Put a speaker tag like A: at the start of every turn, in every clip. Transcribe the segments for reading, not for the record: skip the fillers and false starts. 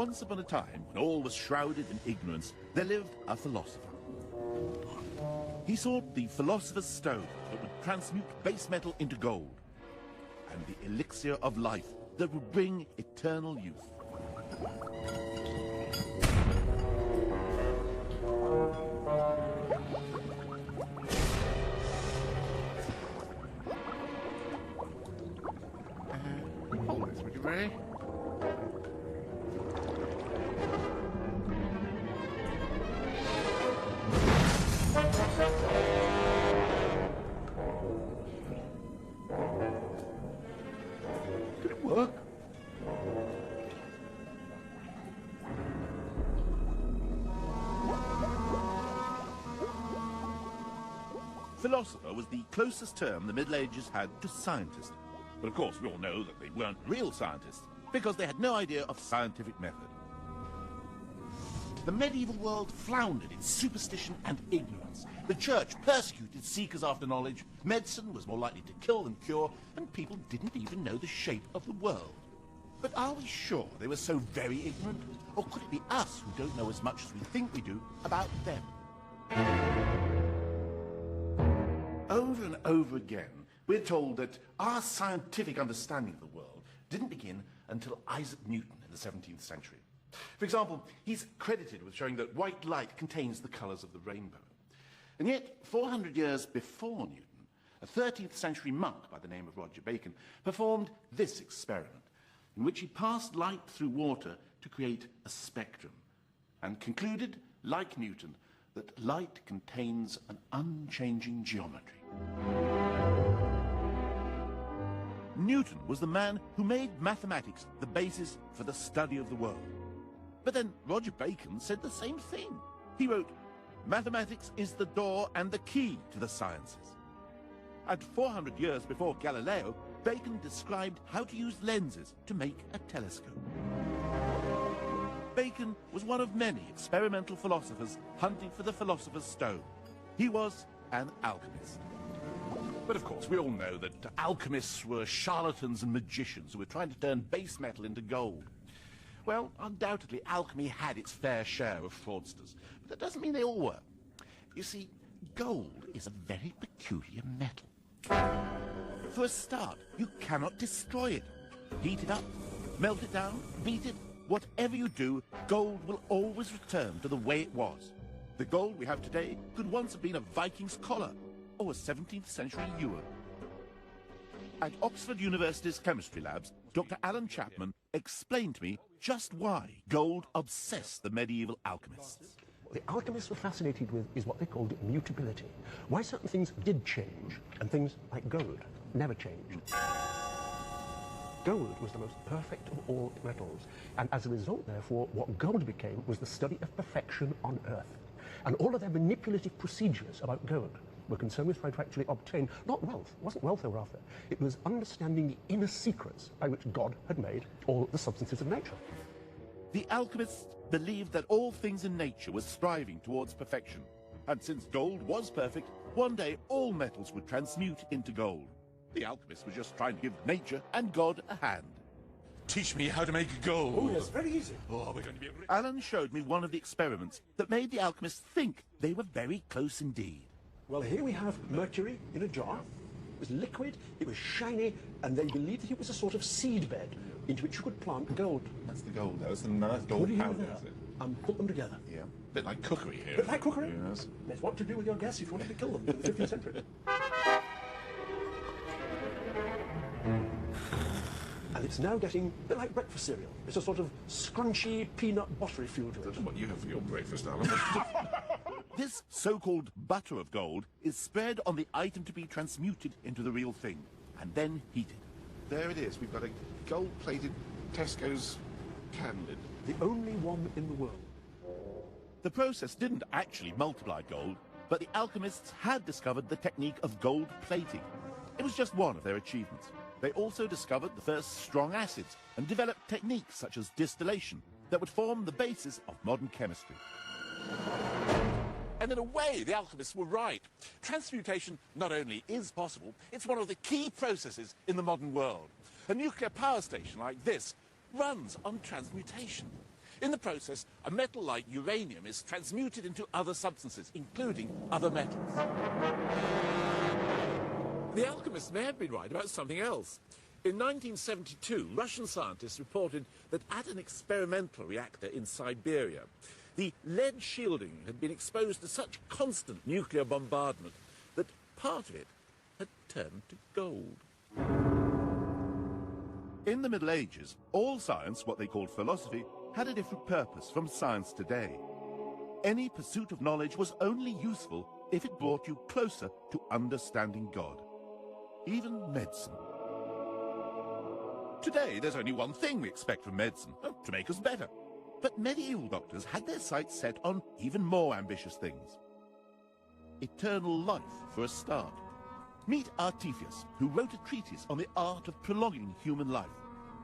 A: Once upon a time, when all was shrouded in ignorance, there lived a philosopher. He sought the philosopher's stone that would transmute base metal into gold, and the elixir of life that would bring eternal youth.
B: Hold this, would you, Ray? Did it work?
A: Philosopher was the closest term the Middle Ages had to scientist. But of course, we all know that they weren't real scientists, because they had no idea of scientific method. The medieval world floundered in superstition and ignorance. The church persecuted seekers after knowledge, medicine was more likely to kill than cure, and people didn't even know the shape of the world. But are we sure they were so very ignorant? Or could it be us who don't know as much as we think we do about them? Over and over again, we're told that our scientific understanding of the world didn't begin until Isaac Newton in the 17th century. For example, he's credited with showing that white light contains the colours of the rainbow. And yet, 400 years before Newton, a 13th century monk by the name of Roger Bacon performed this experiment, in which he passed light through water to create a spectrum, and concluded, like Newton, that light contains an unchanging geometry. Newton was the man who made mathematics the basis for the study of the world. But then Roger Bacon said the same thing. He wrote, "Mathematics is the door and the key to the sciences." And 400 years before Galileo, Bacon described how to use lenses to make a telescope. Bacon was one of many experimental philosophers hunting for the philosopher's stone. He was an alchemist. But of course, we all know that alchemists were charlatans and magicians who were trying to turn base metal into gold. Well, undoubtedly, alchemy had its fair share of fraudsters, but that doesn't mean they all were. You see, gold is a very peculiar metal. For a start, you cannot destroy it. Heat it up, melt it down, beat it. Whatever you do, gold will always return to the way it was. The gold we have today could once have been a Viking's collar or a 17th century ewer. At Oxford University's chemistry labs, Dr. Alan Chapman explained to me just why gold obsessed the medieval alchemists.
C: What the alchemists were fascinated with is what they called mutability. Why certain things did change, and things like gold never changed. Gold was the most perfect of all metals, and as a result, therefore, what gold became was the study of perfection on Earth. And all of their manipulative procedures about gold were concerned with trying to actually obtain, not wealth, it wasn't wealth they were after, it was understanding the inner secrets by which God had made all the substances of nature.
A: The alchemists believed that all things in nature were striving towards perfection. And since gold was perfect, one day all metals would transmute into gold. The alchemists were just trying to give nature and God a hand. Teach me how to make gold.
C: Oh, yes, very easy.
A: Oh, we're going to be rich. Alan showed me one of the experiments that made the alchemists think they were very close indeed.
C: Well, here we have mercury in a jar. It was liquid, it was shiny, and they believed that it was a sort of seed bed into which you could plant gold.
B: That's the gold. That was the nice
C: Put
B: gold
C: it in
B: powder,
C: there
B: is it?
C: and put them together.
B: Yeah. Bit like cookery here.
C: Bit like cookery?
B: Yes.
C: That's what to do with your guests if you wanted to kill them in the 15th century. And it's now getting a bit like breakfast cereal. It's a sort of scrunchy, peanut buttery feel to it.
B: That's what you have for your breakfast, Alan.
A: This so-called butter of gold is spread on the item to be transmuted into the real thing, and then heated.
B: There it is. We've got a gold-plated Tesco's can lid.
C: The only one in the world.
A: The process didn't actually multiply gold, but the alchemists had discovered the technique of gold plating. It was just one of their achievements. They also discovered the first strong acids and developed techniques such as distillation that would form the basis of modern chemistry. And in a way, the alchemists were right. Transmutation not only is possible, it's one of the key processes in the modern world. A nuclear power station like this runs on transmutation. In the process, a metal like uranium is transmuted into other substances, including other metals.
D: The alchemists may have been right about something else. In 1972, Russian scientists reported that at an experimental reactor in Siberia, the lead shielding had been exposed to such constant nuclear bombardment that part of it had turned to gold.
A: In the Middle Ages, all science, what they called philosophy, had a different purpose from science today. Any pursuit of knowledge was only useful if it brought you closer to understanding God. Even medicine. Today, there's only one thing we expect from medicine, to make us better. But medieval doctors had their sights set on even more ambitious things. Eternal life, for a start. Meet Artephius, who wrote a treatise on the art of prolonging human life.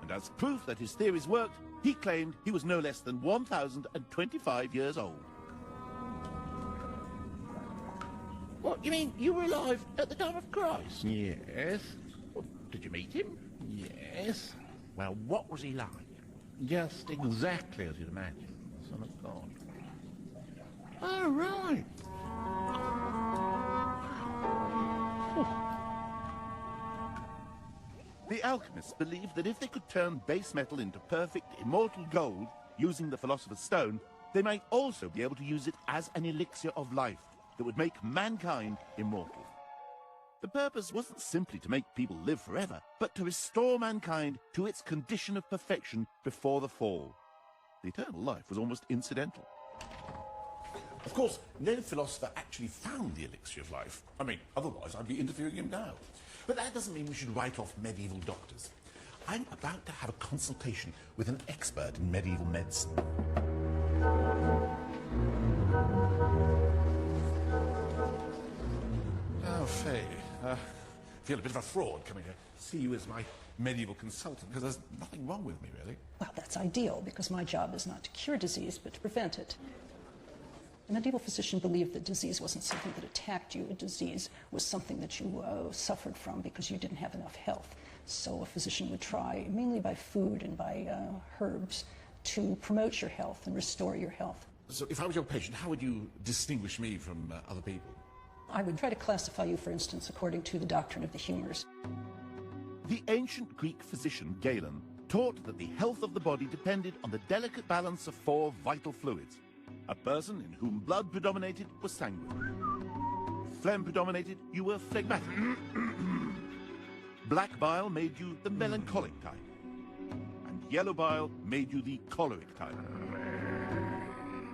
A: And as proof that his theories worked, he claimed he was no less than 1,025 years old.
E: What, you mean you were alive at the time of Christ?
B: Yes.
E: Well, did you meet him?
B: Yes.
E: Well, what was he like?
B: Just exactly as you'd imagine. The Son of God.
E: Oh, right.
A: The alchemists believed that if they could turn base metal into perfect, immortal gold using the Philosopher's Stone, they might also be able to use it as an elixir of life that would make mankind immortal. The purpose wasn't simply to make people live forever, but to restore mankind to its condition of perfection before the fall. The eternal life was almost incidental.
D: Of course, no philosopher actually found the elixir of life. I mean, otherwise I'd be interviewing him now. But that doesn't mean we should write off medieval doctors. I'm about to have a consultation with an expert in medieval medicine. Oh, Faye, I feel a bit of a fraud coming to see you as my medieval consultant, because there's nothing wrong with me, really.
F: Well, that's ideal, because my job is not to cure disease, but to prevent it. A medieval physician believed that disease wasn't something that attacked you. A disease was something that you suffered from because you didn't have enough health. So a physician would try, mainly by food and by herbs, to promote your health and restore your health.
D: So if I was your patient, how would you distinguish me from other people?
F: I would try to classify you, for instance, according to the doctrine of the humors.
A: The ancient Greek physician Galen taught that the health of the body depended on the delicate balance of 4 vital fluids. A person in whom blood predominated was sanguine. Phlegm predominated, you were phlegmatic. Black bile made you the melancholic type. And yellow bile made you the choleric type.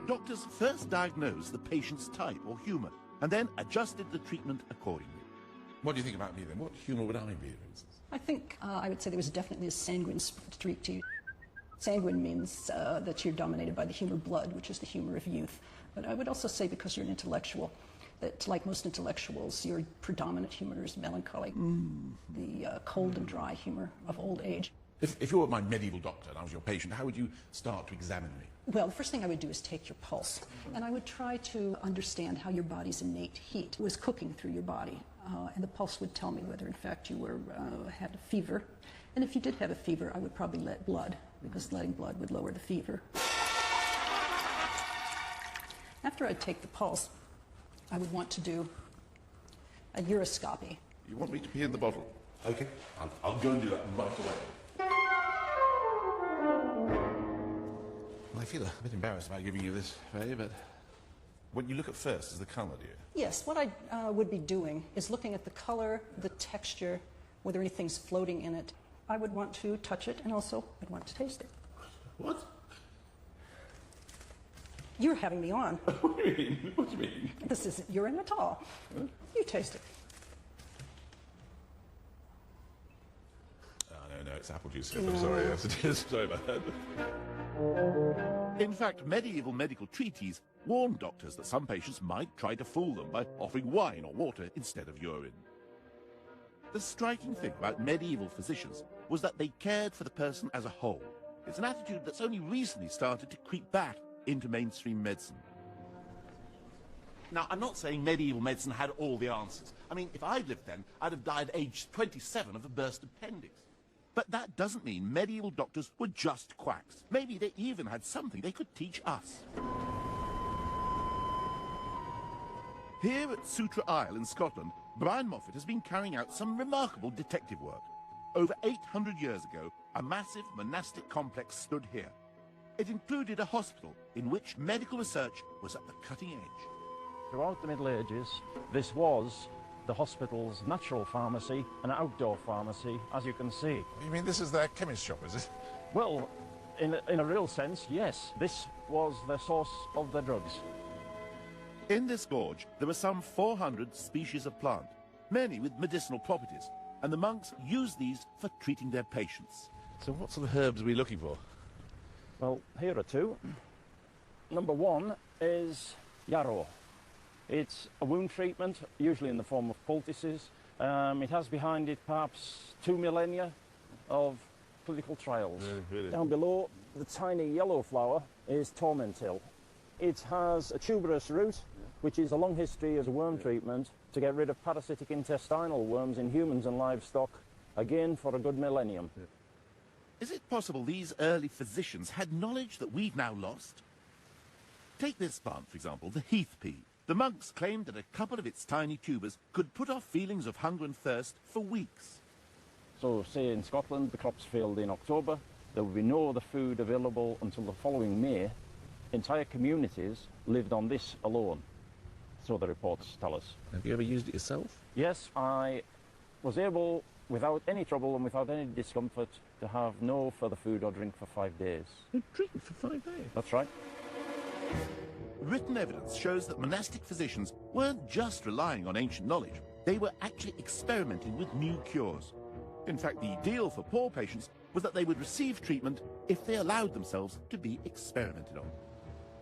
A: Doctors first diagnosed the patient's type or humour, and then adjusted the treatment accordingly.
D: What do you think about me, then? What humour would I be, for instance?
F: I think I would say there was definitely a sanguine streak to you. Sanguine means that you're dominated by the humor blood, which is the humor of youth. But I would also say, because you're an intellectual, that like most intellectuals, your predominant humor is melancholy, the cold and dry humor of old age.
D: If you were my medieval doctor and I was your patient, how would you start to examine me?
F: Well, the first thing I would do is take your pulse, and I would try to understand how your body's innate heat was cooking through your body. And the pulse would tell me whether, in fact, you had a fever. And if you did have a fever, I would probably let blood, because letting blood would lower the fever. After I'd take the pulse, I would want to do a uroscopy.
B: You want me to pee in the bottle?
D: Okay, I'll go and do that right away. Well, I feel a bit embarrassed about giving you this, Faye, but what you look at first is the colour, dear.
F: Yes, what I would be doing is looking at the color, the texture, whether anything's floating in it. I would want to touch it, and also I'd want to taste it.
D: What?
F: You're having me on.
D: What do you mean? What do you mean?
F: This isn't urine at all. You taste it.
D: Oh, no, it's apple juice. I'm sorry, yes, it is. Sorry about that.
A: In fact, medieval medical treatises warned doctors that some patients might try to fool them by offering wine or water instead of urine. The striking thing about medieval physicians was that they cared for the person as a whole. It's an attitude that's only recently started to creep back into mainstream medicine. Now, I'm not saying medieval medicine had all the answers. I mean, if I'd lived then, I'd have died aged 27 of a burst appendix. But that doesn't mean medieval doctors were just quacks. Maybe they even had something they could teach us. Here at Sutra Isle in Scotland, Brian Moffat has been carrying out some remarkable detective work. Over 800 years ago, a massive monastic complex stood here. It included a hospital in which medical research was at the cutting edge.
G: Throughout the Middle Ages, this was the hospital's natural pharmacy and outdoor pharmacy, as you can see.
B: You mean this is their chemist shop, is it?
G: Well, in a real sense, yes. This was the source of the drugs.
A: In this gorge, there were some 400 species of plant, many with medicinal properties, and the monks used these for treating their patients.
B: So what sort of herbs are we looking for?
G: Well, here are two. Number one is yarrow. It's a wound treatment, usually in the form of poultices. It has behind it perhaps 2 millennia of clinical trials.
B: Really?
G: Down below, the tiny yellow flower is tormentil. It has a tuberous root, which is a long history as a worm treatment to get rid of parasitic intestinal worms in humans and livestock, again for a good millennium.
A: Is it possible these early physicians had knowledge that we've now lost? Take this plant, for example, the heath pea. The monks claimed that a couple of its tiny tubers could put off feelings of hunger and thirst for weeks.
G: So, say in Scotland, the crops failed in October, there would be no other food available until the following May. Entire communities lived on this alone, so the reports tell us.
B: Have you ever used it yourself?
G: Yes, I was able, without any trouble and without any discomfort, to have no further food or drink for 5 days.
B: You drink for 5 days?
G: That's right.
A: Written evidence shows that monastic physicians weren't just relying on ancient knowledge. They were actually experimenting with new cures. In fact, the deal for poor patients was that they would receive treatment if they allowed themselves to be experimented on.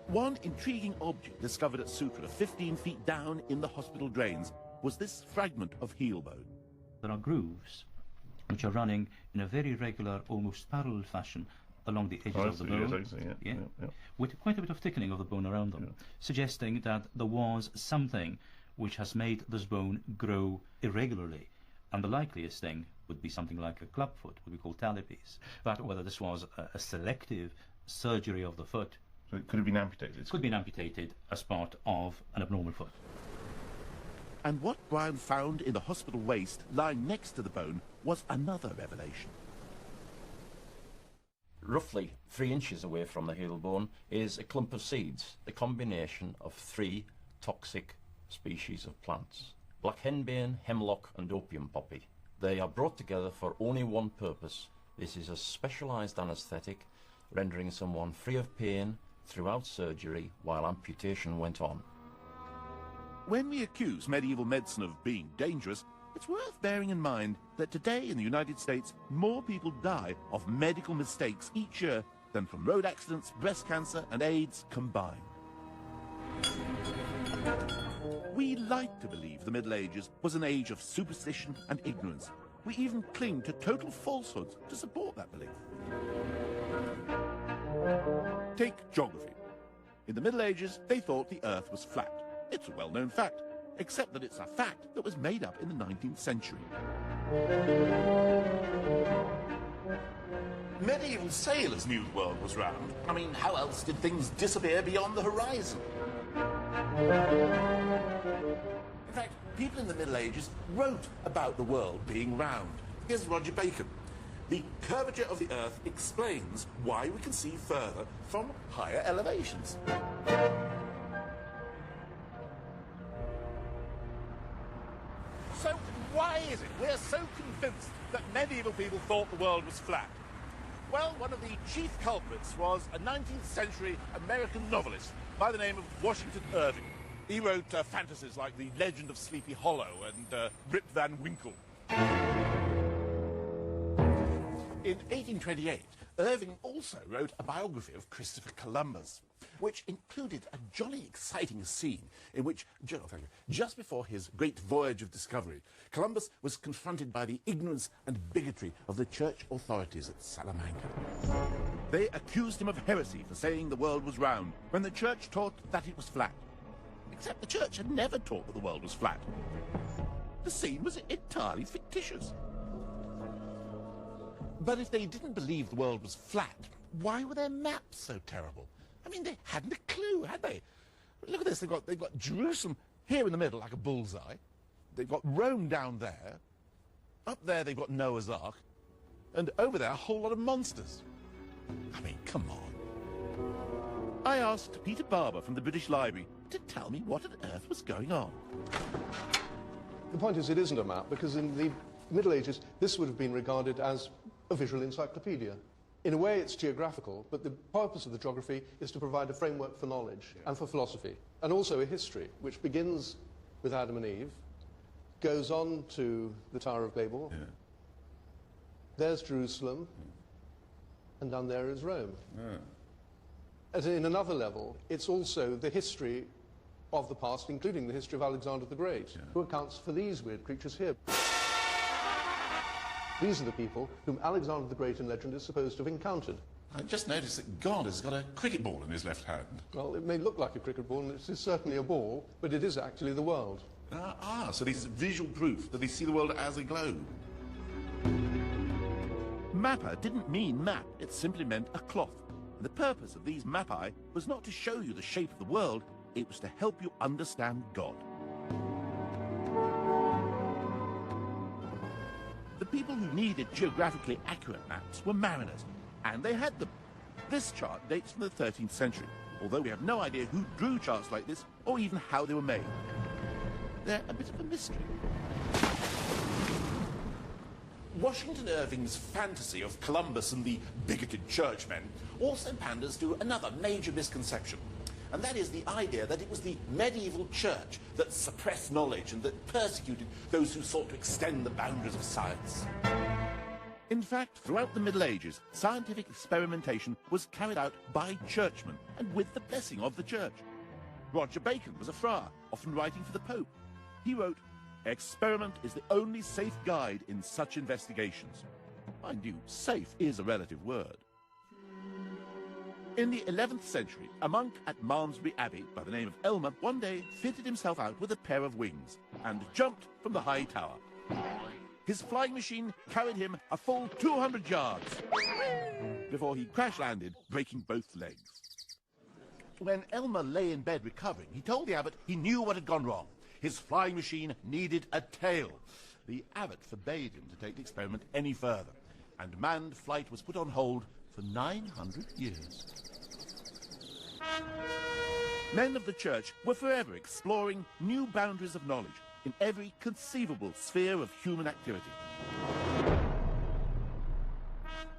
A: One intriguing object discovered at Sutra, 15 feet down in the hospital drains, was this fragment of heel bone.
H: There are grooves which are running in a very regular, almost parallel fashion along the edges of the bone, with quite a bit of thickening of the bone around them, suggesting that there was something which has made this bone grow irregularly. And the likeliest thing would be something like a clubfoot, what we call talipes. But whether this was a selective surgery of the foot,
B: so it could have been amputated?
H: It could have been amputated as part of an abnormal foot.
A: And what Brian found in the hospital waste lying next to the bone was another revelation.
I: Roughly 3 inches away from the heel bone is a clump of seeds, the combination of 3 toxic species of plants: black henbane, hemlock and opium poppy. They are brought together for only one purpose. This is a specialised anaesthetic, rendering someone free of pain throughout surgery while amputation went on.
A: When we accuse medieval medicine of being dangerous, it's worth bearing in mind that today in the United States, more people die of medical mistakes each year than from road accidents, breast cancer and AIDS combined. We like to believe the Middle Ages was an age of superstition and ignorance. We even cling to total falsehoods to support that belief. Take geography. In the Middle Ages, they thought the Earth was flat. It's a well-known fact, except that it's a fact that was made up in the 19th century. Medieval sailors knew the world was round. I mean, how else did things disappear beyond the horizon? In fact, people in the Middle Ages wrote about the world being round. Here's Roger Bacon. The curvature of the Earth explains why we can see further from higher elevations. So why is it we're so convinced that medieval people thought the world was flat? Well, one of the chief culprits was a 19th century American novelist by the name of Washington Irving. He wrote fantasies like The Legend of Sleepy Hollow and Rip Van Winkle. In 1828, Irving also wrote a biography of Christopher Columbus, which included a jolly exciting scene in which, just before his great voyage of discovery, Columbus was confronted by the ignorance and bigotry of the church authorities at Salamanca. They accused him of heresy for saying the world was round, when the church taught that it was flat. Except the church had never taught that the world was flat. The scene was entirely fictitious. But if they didn't believe the world was flat, why were their maps so terrible? I mean, they hadn't a clue, had they? Look at this, they've got Jerusalem here in the middle, like a bullseye. They've got Rome down there. Up there they've got Noah's Ark. And over there, a whole lot of monsters. I mean, come on. I asked Peter Barber from the British Library to tell me what on earth was going on.
J: The point is, it isn't a map, because in the Middle Ages, this would have been regarded as a visual encyclopedia. In a way, it's geographical, but the purpose of the geography is to provide a framework for knowledge and for philosophy, and also a history, which begins with Adam and Eve, goes on to the Tower of Babel. Yeah. There's Jerusalem, and down there is Rome. Yeah. In another level, it's also the history of the past, including the history of Alexander the Great, who accounts for these weird creatures here. These are the people whom Alexander the Great in legend is supposed to have encountered.
A: I just noticed that God has got a cricket ball in his left hand.
J: Well, it may look like a cricket ball, and it is certainly a ball, but it is actually the world.
A: So this is visual proof that they see the world as a globe. Mappa didn't mean map, it simply meant a cloth. And the purpose of these mappae was not to show you the shape of the world, it was to help you understand God. The people who needed geographically accurate maps were mariners, and they had them. This chart dates from the 13th century, although we have no idea who drew charts like this or even how they were made. They're a bit of a mystery. Washington Irving's fantasy of Columbus and the bigoted churchmen also panders to another major misconception, and that is the idea that it was the medieval church that suppressed knowledge and that persecuted those who sought to extend the boundaries of science. In fact, throughout the Middle Ages, scientific experimentation was carried out by churchmen and with the blessing of the church. Roger Bacon was a friar, often writing for the Pope. He wrote, "Experiment is the only safe guide in such investigations." Mind you, safe is a relative word. In the 11th century, a monk at Malmesbury Abbey by the name of Elmer one day fitted himself out with a pair of wings and jumped from the high tower. His flying machine carried him a full 200 yards before he crash-landed, breaking both legs. When Elmer lay in bed recovering, he told the abbot he knew what had gone wrong. His flying machine needed a tail. The abbot forbade him to take the experiment any further, and manned flight was put on hold for 900 years. Men of the church were forever exploring new boundaries of knowledge in every conceivable sphere of human activity.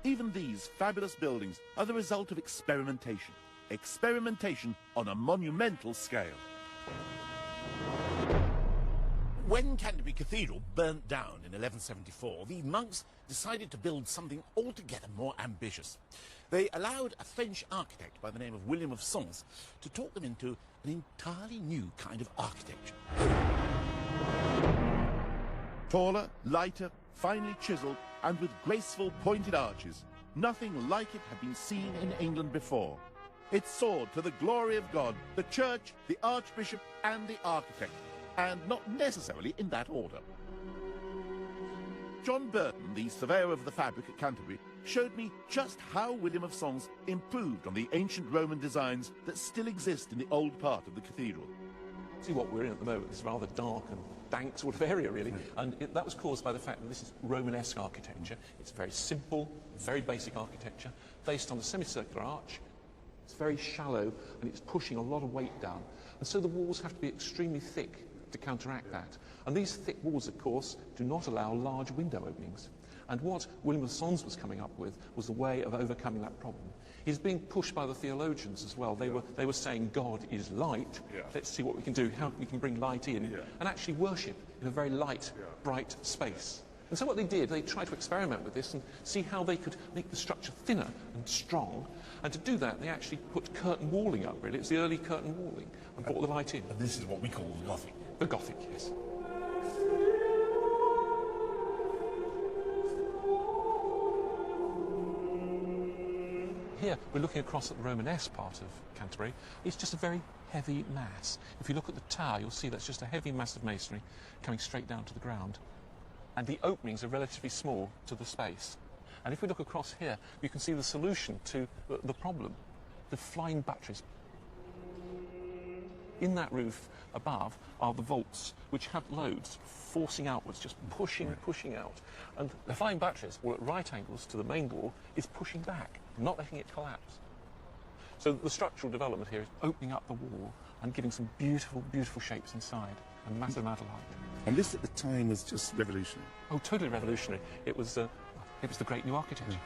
A: Even these fabulous buildings are the result of experimentation. Experimentation on a monumental scale. When Canterbury Cathedral burnt down in 1174, the monks decided to build something altogether more ambitious. They allowed a French architect by the name of William of Sens to talk them into an entirely new kind of architecture. Taller, lighter, finely chiseled, and with graceful pointed arches. Nothing like it had been seen in England before. It soared to the glory of God, the church, the archbishop, and the architect, and not necessarily in that order. John Burton, the surveyor of the fabric at Canterbury, showed me just how William of Sens improved on the ancient Roman designs that still exist in the old part of the cathedral.
K: See, what we're in at the moment is rather dark and dank sort of area, really, and that was caused by the fact that this is Romanesque architecture. It's very simple, very basic architecture, based on a semicircular arch. It's very shallow, and it's pushing a lot of weight down, and so the walls have to be extremely thick to counteract that. And these thick walls, of course, do not allow large window openings. And what William of Sens was coming up with was a way of overcoming that problem. He's being pushed by the theologians as well. They were saying God is light. Let's see what we can do, how we can bring light in, and actually worship in a very light, bright space. And so what they did, they tried to experiment with this and see how they could make the structure thinner and strong. And to do that, they actually put curtain walling up, really. It's the early curtain walling, and brought the light in.
A: And this is what we call Gothic.
K: The Gothic, yes. Here, we're looking across at the Romanesque part of Canterbury. It's just a very heavy mass. If you look at the tower, you'll see that's just a heavy mass of masonry coming straight down to the ground. And the openings are relatively small to the space. And if we look across here, you can see the solution to the problem, the flying batteries. In that roof above are the vaults, which have loads forcing outwards, just pushing out. And the flying batteries, all at right angles to the main wall, is pushing back, not letting it collapse. So the structural development here is opening up the wall and giving some beautiful, beautiful shapes inside, and massive amount of light.
A: And this at the time was just revolutionary.
K: Oh, totally revolutionary. It was the great new architecture.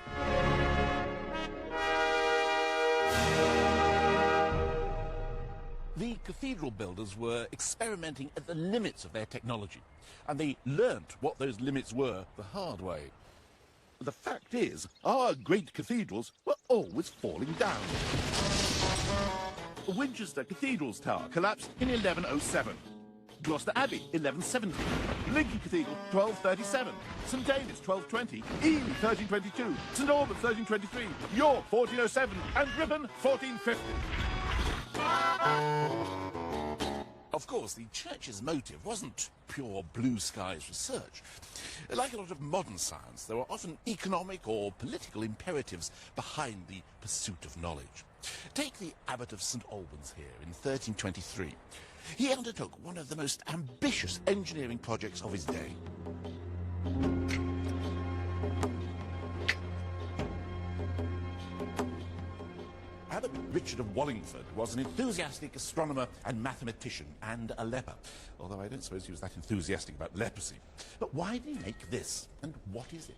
A: The cathedral builders were experimenting at the limits of their technology, and they learnt what those limits were the hard way. The fact is, our great cathedrals were always falling down. Winchester Cathedral's tower collapsed in 1107. Gloucester Abbey, 1170. Lincoln Cathedral, 1237. St David's, 1220. Ely, 1322. St Albans, 1323. York, 1407. And Ripon, 1450. Of course, the church's motive wasn't pure blue skies research. Like a lot of modern science, there were often economic or political imperatives behind the pursuit of knowledge. Take the Abbot of St Albans here in 1323. He undertook one of the most ambitious engineering projects of his day. Abbot Richard of Wallingford was an enthusiastic astronomer and mathematician, and a leper, although I don't suppose he was that enthusiastic about leprosy. But why did he make this, and what is it?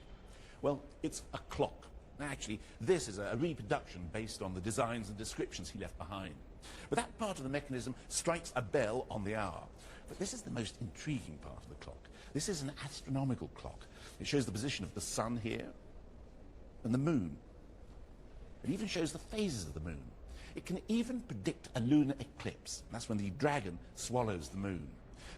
A: Well, it's a clock. Actually, this is a reproduction based on the designs and descriptions he left behind. But that part of the mechanism strikes a bell on the hour. But this is the most intriguing part of the clock. This is an astronomical clock. It shows the position of the sun here and the moon. It even shows the phases of the moon. It can even predict a lunar eclipse. That's when the dragon swallows the moon.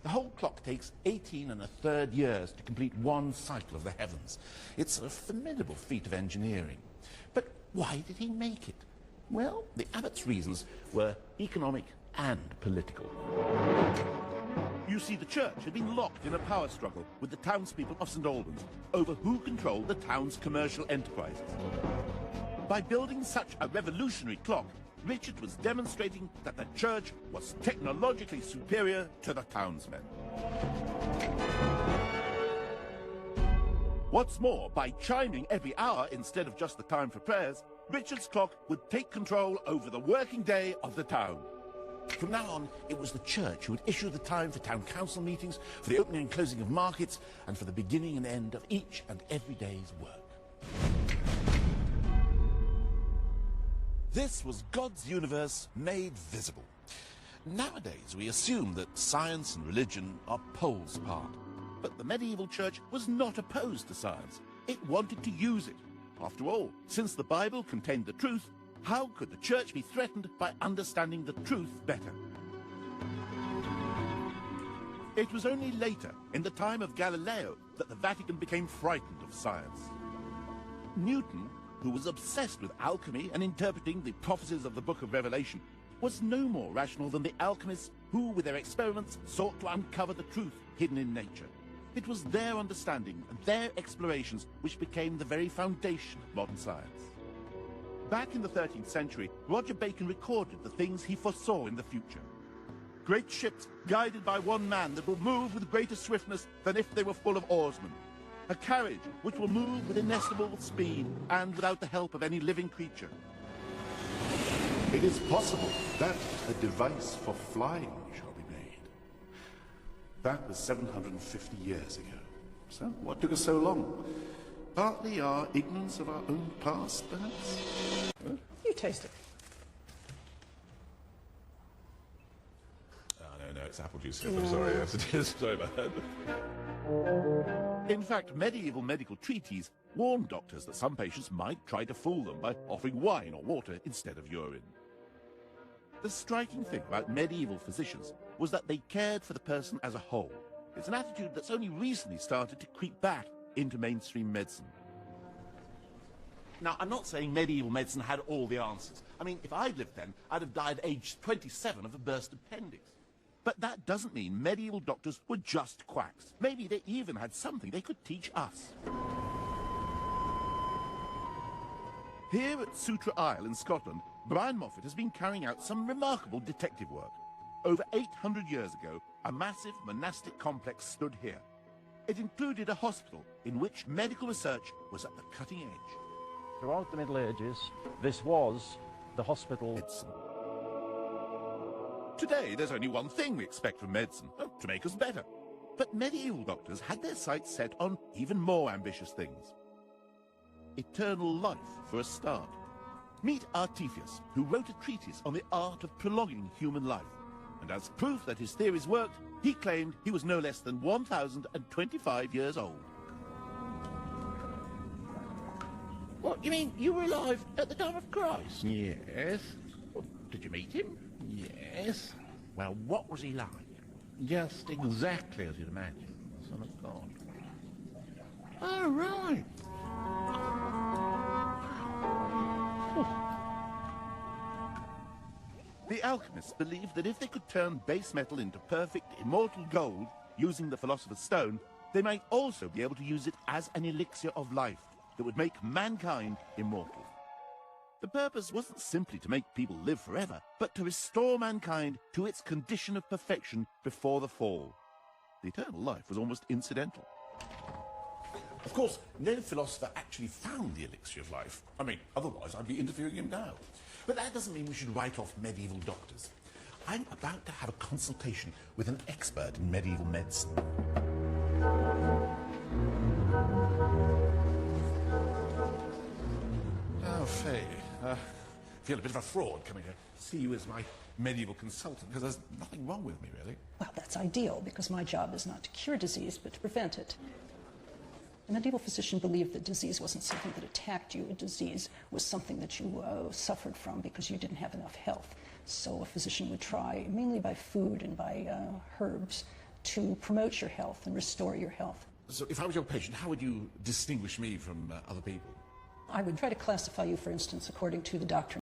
A: The whole clock takes 18 1/3 years to complete one cycle of the heavens. It's a formidable feat of engineering. But why did he make it? Well, the abbot's reasons were economic and political. You see, the church had been locked in a power struggle with the townspeople of St Albans over who controlled the town's commercial enterprises. By building such a revolutionary clock, Richard was demonstrating that the church was technologically superior to the townsmen. What's more, by chiming every hour instead of just the time for prayers, Richard's clock would take control over the working day of the town. From now on, it was the church who would issue the time for town council meetings, for the opening and closing of markets, and for the beginning and end of each and every day's work. This was God's universe made visible. Nowadays, we assume that science and religion are poles apart. But the medieval church was not opposed to science. It wanted to use it. After all, since the Bible contained the truth, how could the church be threatened by understanding the truth better? It was only later, in the time of Galileo, that the Vatican became frightened of science. Newton, who was obsessed with alchemy and interpreting the prophecies of the Book of Revelation, was no more rational than the alchemists who, with their experiments, sought to uncover the truth hidden in nature. It was their understanding and their explorations which became the very foundation of modern science. Back in the 13th century, Roger Bacon recorded the things he foresaw in the future. Great ships guided by one man that will move with greater swiftness than if they were full of oarsmen. A carriage which will move with inestimable speed and without the help of any living creature. It is possible that a device for flying shall be made. That was 750 years ago. So what took us so long? Partly our ignorance of our own past, perhaps? Huh?
F: You taste it.
K: No, it's apple juice here. I'm sorry, yes it is. Sorry about that.
A: In fact, medieval medical treatises warned doctors that some patients might try to fool them by offering wine or water instead of urine. The striking thing about medieval physicians was that they cared for the person as a whole. It's an attitude that's only recently started to creep back into mainstream medicine. Now, I'm not saying medieval medicine had all the answers. I mean, if I'd lived then, I'd have died at age 27 of a burst appendix. But that doesn't mean medieval doctors were just quacks. Maybe they even had something they could teach us. Here at Sutra Isle in Scotland, Brian Moffat has been carrying out some remarkable detective work. Over 800 years ago, a massive monastic complex stood here. It included a hospital in which medical research was at the cutting edge.
G: Throughout the Middle Ages, this was the hospital.
A: Today, there's only one thing we expect from medicine, to make us better. But medieval doctors had their sights set on even more ambitious things. Eternal life, for a start. Meet Artephius, who wrote a treatise on the art of prolonging human life. And as proof that his theories worked, he claimed he was no less than 1,025 years old.
E: What, you mean you were alive at the time of Christ?
A: Yes.
E: Did you meet him?
A: Yes.
E: Well, what was he like?
A: Just exactly as you'd imagine. Son of God.
E: Oh, right.
A: The alchemists believed that if they could turn base metal into perfect, immortal gold using the Philosopher's Stone, they might also be able to use it as an elixir of life that would make mankind immortal. The purpose wasn't simply to make people live forever, but to restore mankind to its condition of perfection before the fall. The eternal life was almost incidental.
D: Of course, no philosopher actually found the elixir of life. I mean, otherwise I'd be interviewing him now. But that doesn't mean we should write off medieval doctors. I'm about to have a consultation with an expert in medieval medicine. Oh, Faye, I feel a bit of a fraud coming here to see you as my medieval consultant, because there's nothing wrong with me, really.
F: Well, that's ideal, because my job is not to cure disease, but to prevent it. The medieval physician believed that disease wasn't something that attacked you. A disease was something that you suffered from because you didn't have enough health. So a physician would try, mainly by food and by herbs, to promote your health and restore your health.
D: So if I was your patient, how would you distinguish me from other people?
F: I would try to classify you, for instance, according to the doctrine